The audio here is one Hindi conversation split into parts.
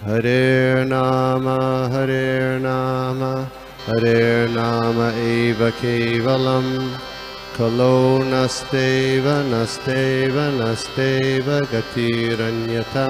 Hare Nama, Hare Nama eva kevalam, Kalo nasteva, nasteva, nasteva gatiranyata.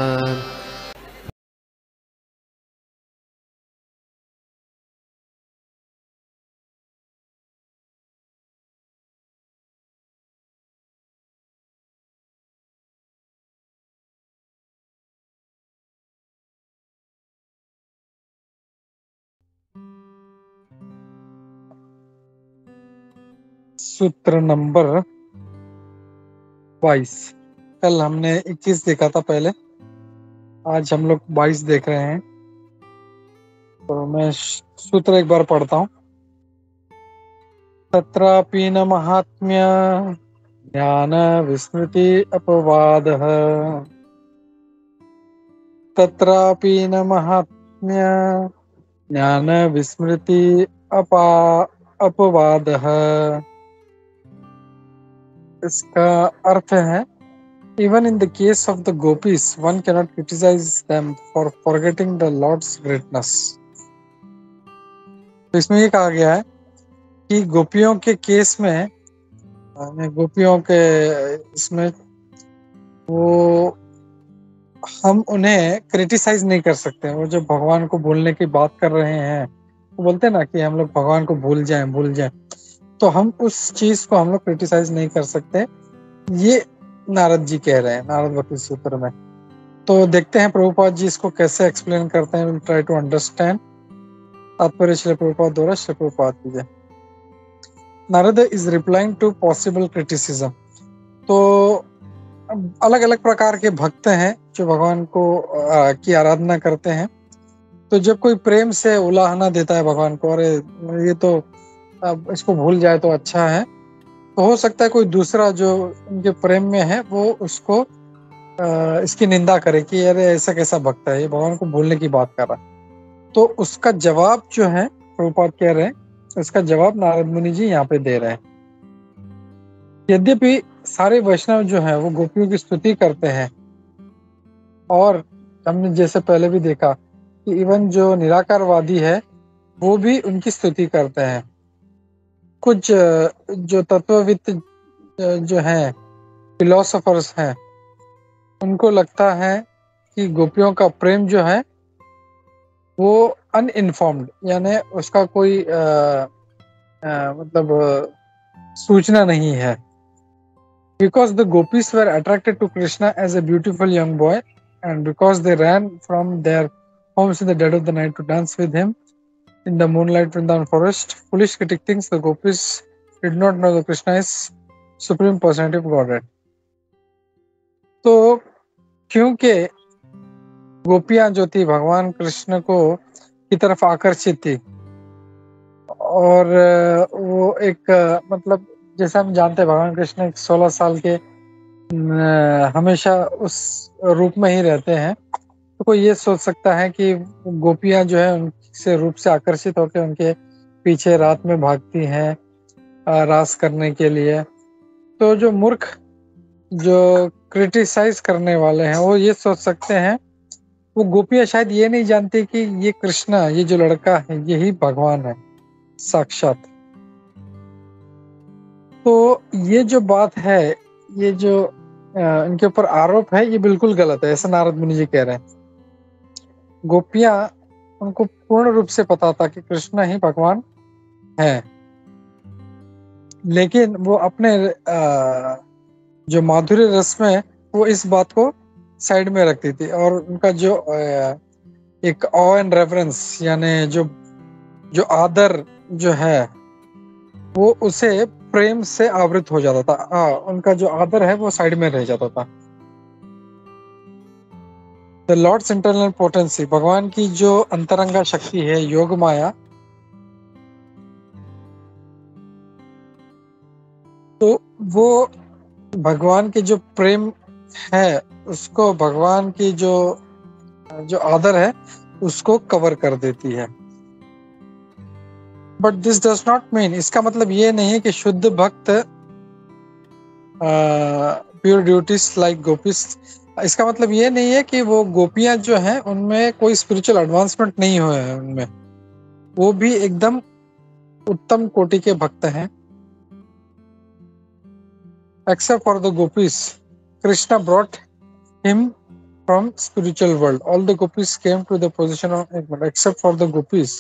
सूत्र नंबर 22। कल हमने 21 देखा था पहले, आज हम लोग 22 देख रहे हैं। तो मैं सूत्र एक बार पढ़ता हूँ। तत्रापि न महात्म्य ज्ञान विस्मृति अपवादः, तत्रापि न महात्म्य ज्ञान विस्मृति अपवादः। इसका अर्थ है, even in the case of the gopis, one cannot criticize them for forgetting the Lord's greatness. तो इसमें ये कहा गया है कि गोपियों के केस में, गोपियों के इसमें वो हम उन्हें क्रिटिसाइज नहीं कर सकते। वो जो भगवान को भूलने की बात कर रहे हैं, वो बोलते हैं ना कि हम लोग भगवान को भूल जाएं, तो हम उस चीज को हम लोग क्रिटिसाइज नहीं कर सकते। ये नारद जी कह रहे हैं नारद भक्ति सूत्र में। तो देखते हैं प्रभुपाद जी इसको कैसे एक्सप्लेन करते हैं। Will try to understand. तात्पर्य श्री प्रभुपाद द्वारा श्री प्रभुपाद की जय। Narada is replying to possible criticism. तो अलग अलग प्रकार के भक्त हैं जो भगवान को की आराधना करते हैं। तो जब कोई प्रेम से उलाहना देता है भगवान को, अरे ये तो अब इसको भूल जाए तो अच्छा है, तो हो सकता है कोई दूसरा जो उनके प्रेम में है वो उसको इसकी निंदा करे कि अरे ऐसा कैसा भक्त है, ये भगवान को भूलने की बात कर रहा है। तो उसका जवाब जो है प्रभुपाद कह रहे हैं, उसका जवाब नारद मुनि जी यहाँ पे दे रहे हैं। यद्यपि सारे वैष्णव जो है वो गोपियों की स्तुति करते हैं, और हमने जैसे पहले भी देखा कि इवन जो निराकारवादी है वो भी उनकी स्तुति करते हैं। कुछ जो तत्वविद जो हैं, फिलोसोफर्स हैं, उनको लगता है कि गोपियों का प्रेम जो है वो अनइन्फॉर्म्ड, यानी उसका कोई मतलब सूचना नहीं है। Because the gopis were attracted to Krishna as a beautiful young boy, and because they ran from their homes in the dead of the night to dance with him in the moonlight Vrindavan forest, foolish critic thinks the gopis did not know that Krishna is supreme personality of Godhead. तो क्योंकि गोपियां जो थी भगवान कृष्ण को की तरफ आकर्षित थी, और वो एक मतलब जैसा हम जानते हैं भगवान कृष्ण 16 साल के हमेशा उस रूप में ही रहते हैं। तो कोई ये सोच सकता है कि गोपियां जो है उनसे रूप से आकर्षित होकर उनके पीछे रात में भागती हैं रास करने के लिए। तो जो मूर्ख जो क्रिटिसाइज करने वाले हैं वो ये सोच सकते हैं, वो गोपियां शायद ये नहीं जानती कि ये कृष्णा, ये जो लड़का है, यही भगवान है साक्षात। तो ये जो बात है, ये जो इनके ऊपर आरोप है, ये बिल्कुल गलत है, ऐसा नारद मुनि जी कह रहे हैं। गोपियां उनको पूर्ण रूप से पता था कि कृष्ण ही भगवान है, लेकिन वो अपने जो माधुर्य रस में वो इस बात को साइड में रखती थी, और उनका जो एक ऑ एंड रेफरेंस यानी जो आदर जो है वो उसे प्रेम से आवृत हो जाता था। उनका जो आदर है वो साइड में रह जाता था। द लॉर्ड्स इंटरनल पोटेंसी, भगवान की जो अंतरंगा शक्ति है योग माया, तो वो भगवान के जो प्रेम है उसको, भगवान की जो आदर है उसको कवर कर देती है। But this does not mean, इसका मतलब ये नहीं है कि शुद्ध भक्त प्योर ड्यूटीज लाइक गोपीज इसका मतलब ये नहीं है कि वो गोपियां जो हैं उनमें कोई स्पिरिचुअल एडवांसमेंट नहीं हुए हैं उनमें, वो भी एकदम उत्तम कोटि के भक्त हैं। Except for the gopis Krishna brought him from spiritual world, all the gopis came to the position of, एक minute, except for the gopis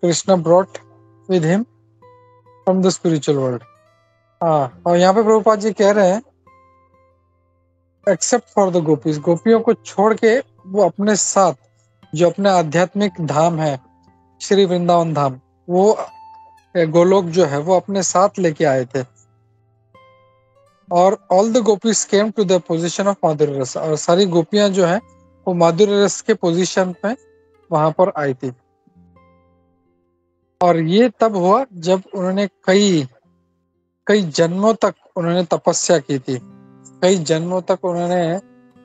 Krishna brought with him from the spiritual world. हाँ, और यहाँ पे प्रभुपाद जी कह रहे हैं एक्सेप्ट फॉर द गोपीज, गोपियों को छोड़ के वो अपने साथ जो अपने आध्यात्मिक धाम है श्री वृंदावन धाम, वो गोलोक जो है वो अपने साथ लेके आए थे। और all the gopis came to the position of madhurya rasa, और सारी गोपियां जो है वो माधुर्य रस के पोजीशन पे वहां पर आई थी। और ये तब हुआ जब उन्होंने कई जन्मों तक उन्होंने तपस्या की थी, कई जन्मों तक उन्होंने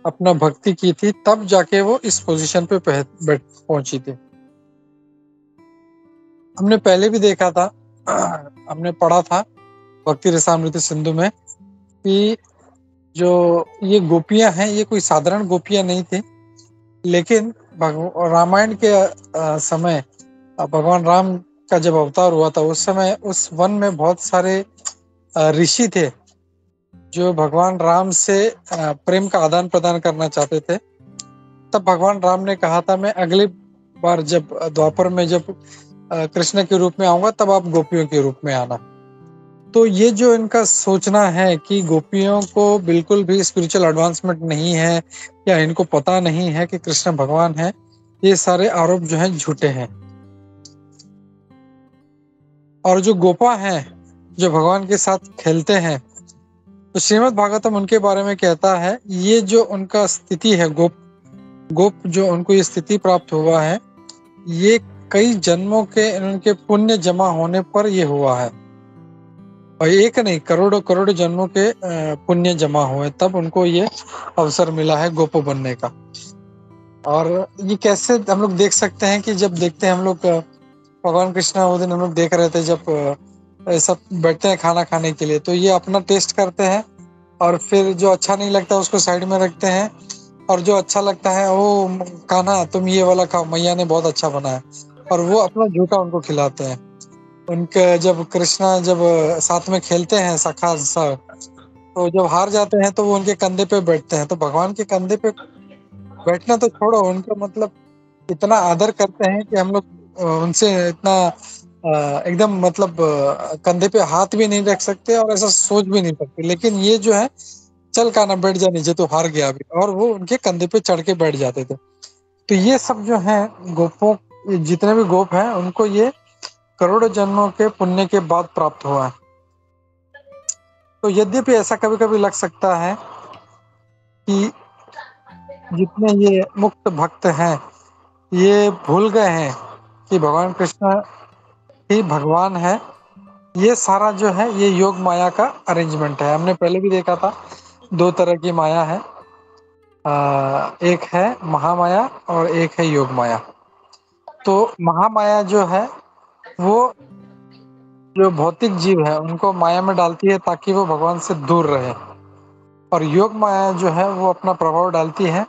अपना भक्ति की थी, तब जाके वो इस पोजीशन पे पहुंची थी। हमने पहले भी देखा था, हमने पढ़ा था भक्ति रसामृत सिंधु में कि जो ये गोपियां हैं ये कोई साधारण गोपियां नहीं थी, लेकिन रामायण के समय भगवान राम का जब अवतार हुआ था उस समय उस वन में बहुत सारे ऋषि थे जो भगवान राम से प्रेम का आदान प्रदान करना चाहते थे। तब भगवान राम ने कहा था मैं अगली बार जब द्वापर में जब कृष्ण के रूप में आऊंगा तब आप गोपियों के रूप में आना। तो ये जो इनका सोचना है कि गोपियों को बिल्कुल भी स्पिरिचुअल एडवांसमेंट नहीं है या इनको पता नहीं है कि कृष्ण भगवान है, ये सारे आरोप जो हैं झूठे हैं। और जो गोपा हैं जो भगवान के साथ खेलते हैं, तो श्रीमद् भागवतम उनके बारे में कहता है ये जो उनका स्थिति है, गोप जो उनको ये स्थिति प्राप्त हुआ है, ये कई जन्मों के उनके पुण्य जमा होने पर ये हुआ है। और एक नहीं, करोड़ों करोड़ जन्मों के पुण्य जमा हुए तब उनको ये अवसर मिला है गोप बनने का। और ये कैसे हम लोग देख सकते हैं कि जब देखते हैं हम लोग भगवान कृष्ण वो दिन हम लोग देख रहे थे जब सब बैठते हैं खाना खाने के लिए, तो ये अपना टेस्ट करते हैं और फिर जो अच्छा नहीं लगता उसको साइड में रखते हैं, और जो अच्छा लगता है ओ कान्हा तुम ये वाला खाओ, मैया ने बहुत अच्छा बनाया, और वो अपना झूठा उनको खिलाते हैं। उनके जब कृष्णा जब साथ में खेलते हैं सखा सब, तो जब हार जाते हैं तो वो उनके कंधे पे बैठते हैं। तो भगवान के कंधे पे बैठना तो छोड़ो, उनका मतलब इतना आदर करते हैं कि हम लोग उनसे इतना एकदम मतलब कंधे पे हाथ भी नहीं रख सकते और ऐसा सोच भी नहीं सकते। लेकिन ये जो है चल कान्हा बैठ जा नीचे, तो हार गया अभी, और वो उनके कंधे पे चढ़ के बैठ जाते थे। तो ये सब जो है गोपों, जितने भी गोप हैं उनको ये करोड़ों जन्मों के पुण्य के बाद प्राप्त हुआ है। तो यद्यपि ऐसा कभी कभी लग सकता है कि जितने ये मुक्त भक्त हैं ये भूल गए हैं कि भगवान कृष्ण ही भगवान है, ये सारा जो है ये योग माया का अरेंजमेंट है। हमने पहले भी देखा था दो तरह की माया है, एक है महामाया और एक है योग माया। तो महामाया जो है वो जो भौतिक जीव है उनको माया में डालती है ताकि वो भगवान से दूर रहे, और योग माया जो है वो अपना प्रभाव डालती है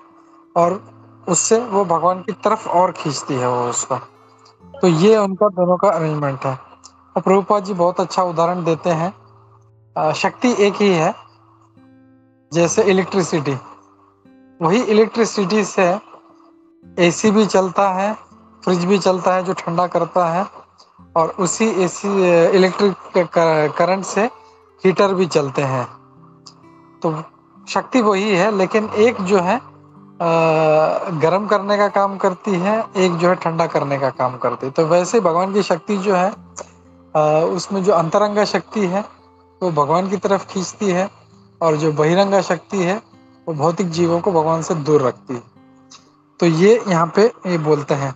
और उससे वो भगवान की तरफ और खींचती है वो उसका। तो ये उनका दोनों का अरेंजमेंट है। और प्रभुपाद जी बहुत अच्छा उदाहरण देते हैं, शक्ति एक ही है, जैसे इलेक्ट्रिसिटी, वही इलेक्ट्रिसिटी से एसी भी चलता है, फ्रिज भी चलता है जो ठंडा करता है, और उसी एसी इलेक्ट्रिक करंट से हीटर भी चलते हैं। तो शक्ति वही है, लेकिन एक जो है गर्म करने का काम करती है, एक जो है ठंडा करने का काम करती है। तो वैसे भगवान की शक्ति जो है उसमें जो अंतरंगा शक्ति है वो भगवान की तरफ खींचती है, और जो बहिरंगा शक्ति है वो भौतिक जीवों को भगवान से दूर रखती है। तो ये यहाँ पे ये बोलते हैं,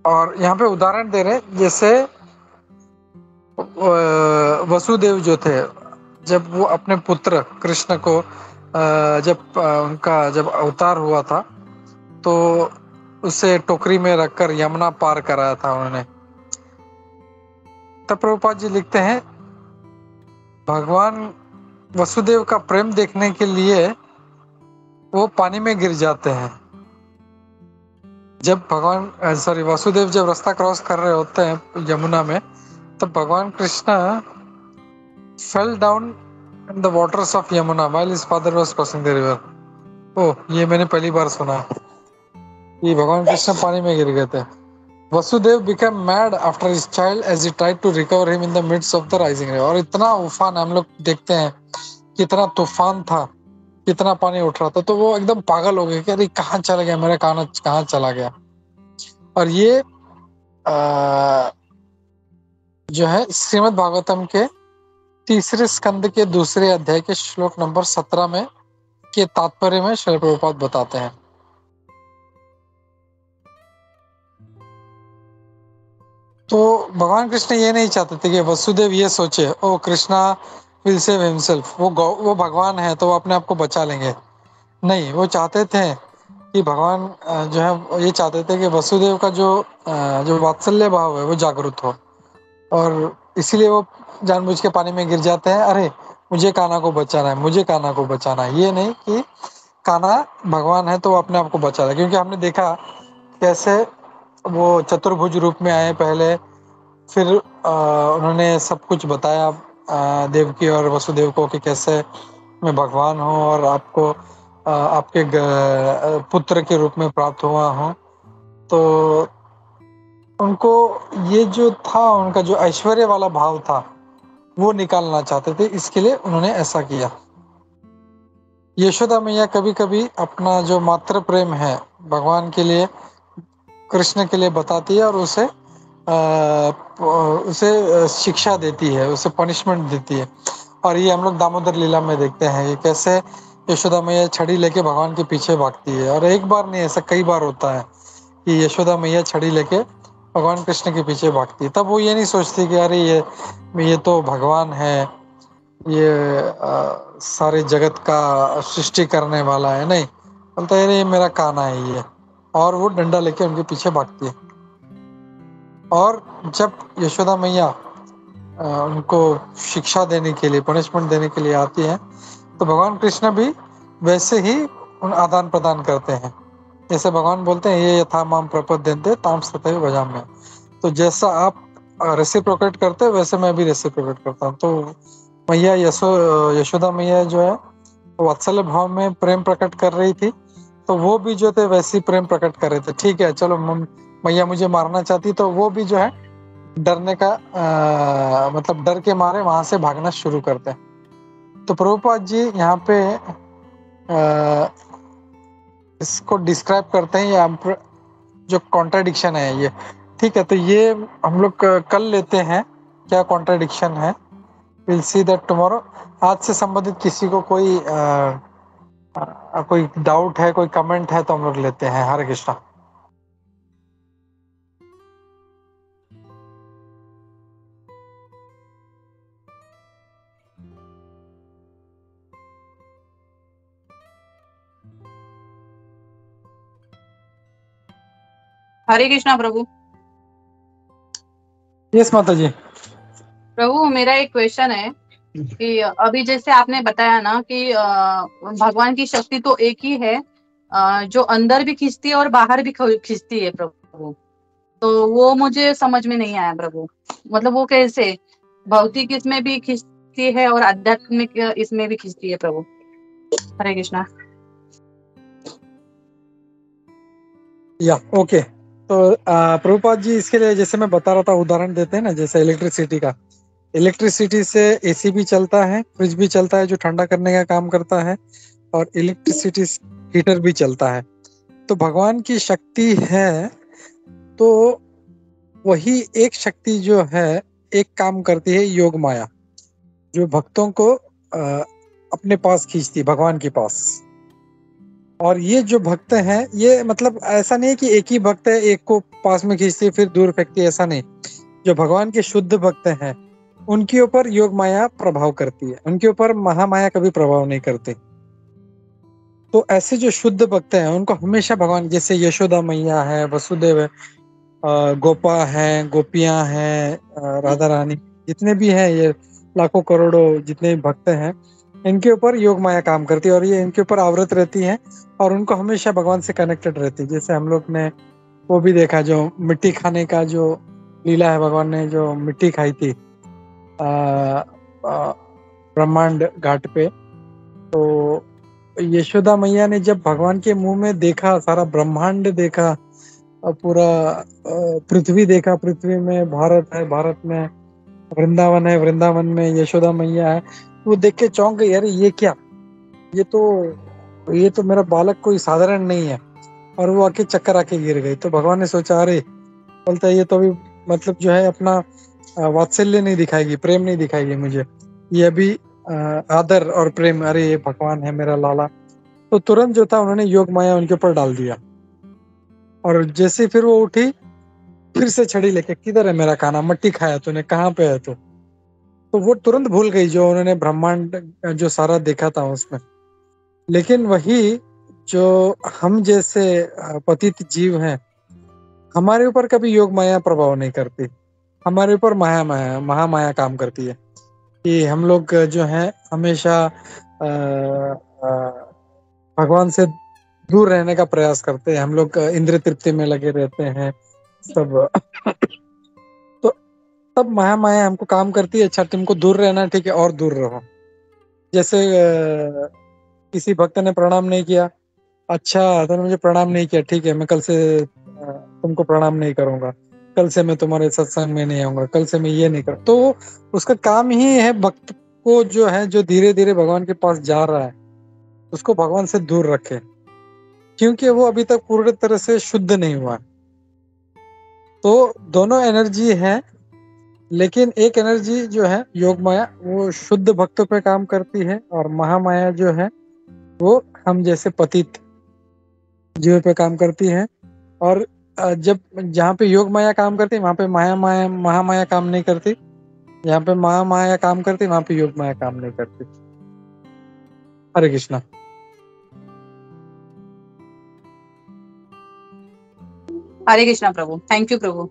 और यहाँ पे उदाहरण दे रहे जैसे वसुदेव जो थे, जब वो अपने पुत्र कृष्ण को जब उनका जब अवतार हुआ था तो उसे टोकरी में रखकर यमुना पार कराया था उन्होंने। तब प्रभुपाद जी लिखते हैं भगवान वसुदेव का प्रेम देखने के लिए वो पानी में गिर जाते हैं। जब वसुदेव जब रास्ता क्रॉस कर रहे होते हैं यमुना में, तब भगवान Krishna fell down in the waters of Yamuna while his father was crossing the river. ओह, ये मैंने पहली बार सुना कि भगवान कृष्ण पानी में गिर गए थे। Vasudev became mad after his child as he tried to recover him in the midst of the rising river। और इतना उफान हम लोग देखते हैं, कितना तूफान था, कितना पानी उठ रहा था, तो वो एकदम पागल हो गए कि अरे कहाँ चला गया मेरा कान्हा, कहाँ चला गया। और ये जो है श्रीमद् भागवतम के तीसरे स्कंद के दूसरे अध्याय के श्लोक नंबर 17 में के तात्पर्य में श्रील प्रभुपाद बताते हैं। तो भगवान कृष्ण ये नहीं चाहते थे कि वसुदेव ये सोचे ओ कृष्णा विल सेव हिमसेल्फ, वो भगवान है तो वो अपने आप को बचा लेंगे। नहीं, वो चाहते थे कि भगवान जो है ये चाहते थे कि वसुदेव का जो वात्सल्य भाव है वो जागृत हो, और इसीलिए वो जानबूझ के पानी में गिर जाते हैं। अरे मुझे कान्हा को बचाना है, मुझे कान्हा को बचाना है, ये नहीं कि कान्हा भगवान है तो वो अपने आप को बचा रहा है। क्योंकि हमने देखा कैसे वो चतुर्भुज रूप में आए पहले, फिर उन्होंने सब कुछ बताया देवकी और वसुदेव को कि कैसे मैं भगवान हूँ और आपको आपके पुत्र के रूप में प्राप्त हुआ हूँ। तो उनको ये जो था, उनका जो ऐश्वर्य वाला भाव था वो निकालना चाहते थे, इसके लिए उन्होंने ऐसा किया। यशोदा मैया कभी कभी अपना जो मात्र प्रेम है भगवान के लिए, कृष्ण के लिए बताती है और उसे शिक्षा देती है, उसे पनिशमेंट देती है। और ये हम लोग दामोदर लीला में देखते हैं कि कैसे यशोदा मैया छड़ी लेके भगवान के पीछे भागती है। और एक बार नहीं, ऐसा कई बार होता है कि यशोदा मैया छड़ी लेके भगवान कृष्ण के पीछे भागती है। तब वो ये नहीं सोचती कि अरे ये तो भगवान है, ये सारे जगत का सृष्टि करने वाला है। नहीं, बोलता है ये मेरा कान्हा है ये, और वो डंडा लेके उनके पीछे भागती है। और जब यशोदा मैया उनको शिक्षा देने के लिए, पनिशमेंट देने के लिए आती है, तो भगवान कृष्ण भी वैसे ही उन आदान प्रदान करते हैं। जैसे भगवान बोलते हैं ये यथा माम प्रपद्यन्ते ताम तथैव भजाम्यहम्। तो जैसा आप रेसिप्रोकेट करते हैं वैसे मैं भी रेसिप्रोकेट करता हूँ। तो मैया यशोदा मैया जो है वात्सल्य भाव में प्रेम प्रकट कर रही थी, तो वो भी जो थे वैसी प्रेम प्रकट कर रहे थे। ठीक है, चलो मैया मुझे मारना चाहती, तो वो भी जो है डरने का मतलब डर के मारे वहां से भागना शुरू करते हैं। तो प्रभुपाद जी यहाँ पे इसको डिस्क्राइब करते हैं, या जो कॉन्ट्राडिक्शन है ये। ठीक है, तो ये हम लोग कल लेते हैं क्या कॉन्ट्राडिक्शन है, विल सी दैट टुमारो। आज से संबंधित किसी को कोई डाउट है, कोई कमेंट है, तो हम लोग लेते हैं। हरे कृष्णा। हरे कृष्णा प्रभु। यस माता जी। प्रभु मेरा एक क्वेश्चन है कि अभी जैसे आपने बताया ना कि भगवान की शक्ति तो एक ही है, जो अंदर भी खींचती है और बाहर भी खींचती है प्रभु। तो वो मुझे समझ में नहीं आया प्रभु, मतलब वो कैसे भौतिक इसमें भी खींचती है और आध्यात्मिक इसमें भी खींचती है प्रभु। हरे कृष्णा। या ओके। तो प्रभुपाद जी इसके लिए जैसे मैं बता रहा था, उदाहरण देते हैं ना, जैसे इलेक्ट्रिसिटी का। इलेक्ट्रिसिटी से एसी भी चलता है, फ्रिज भी चलता है जो ठंडा करने का काम करता है, और इलेक्ट्रिसिटी हीटर भी चलता है। तो भगवान की शक्ति है, तो वही एक शक्ति जो है एक काम करती है, योग माया, जो भक्तों को अपने पास खींचती है, भगवान के पास। और ये जो भक्त हैं, ये मतलब ऐसा नहीं है कि एक ही भक्त है, एक को पास में खींचती है फिर दूर फेंकती है, ऐसा नहीं। जो भगवान के शुद्ध भक्त हैं उनके ऊपर योग माया प्रभाव करती है, उनके ऊपर महामाया कभी प्रभाव नहीं करती। तो ऐसे जो शुद्ध भक्त हैं उनको हमेशा भगवान, जैसे यशोदा मैया है, वसुदेव है, गोपा है, गोपियां हैं, राधा रानी, जितने भी हैं, ये लाखों करोड़ों जितने भी भक्त हैं, इनके ऊपर योग माया काम करती है और ये इनके ऊपर आवृत रहती हैं और उनको हमेशा भगवान से कनेक्टेड रहती है। जैसे हम लोग ने वो भी देखा, जो मिट्टी खाने का जो लीला है, भगवान ने जो मिट्टी खाई थी ब्रह्मांड घाट पे, तो यशोदा मैया ने जब भगवान के मुंह में देखा, सारा ब्रह्मांड देखा और पूरा पृथ्वी देखा, पृथ्वी में भारत है, भारत में वृंदावन है, वृंदावन में यशोदा मैया है, वो देख के चौंक गई, अरे ये क्या, ये तो मेरा बालक कोई साधारण नहीं है। और वो आके चक्कर आके गिर गई। तो भगवान ने सोचा, अरे बोलता है ये तो अभी मतलब जो है अपना वात्सल्य नहीं दिखाएगी, प्रेम नहीं दिखाएगी मुझे, ये अभी आदर और प्रेम, अरे ये भगवान है मेरा लाला। तो तुरंत जो था उन्होंने योग माया उनके ऊपर डाल दिया और जैसे फिर वो उठी, फिर से छड़ी लेके, किधर है मेरा काना, मट्टी खाया तूने, कहाँ पे है तू। तो वो तुरंत भूल गई जो उन्होंने ब्रह्मांड जो सारा देखा था उसमें। लेकिन वही जो हम जैसे पतित जीव हैं, हमारे ऊपर कभी योग माया प्रभाव नहीं करती, हमारे ऊपर महामाया काम करती है कि हम लोग जो है हमेशा भगवान से दूर रहने का प्रयास करते हैं, हम लोग इंद्रिय तृप्ति में लगे रहते हैं सब। तो तब महामाया हमको काम करती है, अच्छा तुमको दूर रहना है, ठीक है और दूर रहो। जैसे किसी भक्त ने प्रणाम नहीं किया, अच्छा तुमने मुझे प्रणाम नहीं किया, ठीक है मैं कल से तुमको प्रणाम नहीं करूंगा, कल से मैं तुम्हारे सत्संग में नहीं आऊंगा, कल से मैं ये नहीं कर। तो उसका काम ही है भक्त को जो है, जो धीरे धीरे भगवान के पास जा रहा है, उसको भगवान से दूर रखे, क्योंकि वो अभी तक पूरी तरह से शुद्ध नहीं हुआ। तो दोनों एनर्जी है, लेकिन एक एनर्जी जो है योग माया वो शुद्ध भक्तों पे काम करती है और महामाया जो है वो हम जैसे पतित जीव पे काम करती है। और जब जहाँ पे योग माया काम करती है वहां पे महामाया काम नहीं करती, जहाँ पे महामाया काम करती है वहां पे योग माया काम नहीं करती। हरे कृष्णा। हरे कृष्णा प्रभु, थैंक यू प्रभु।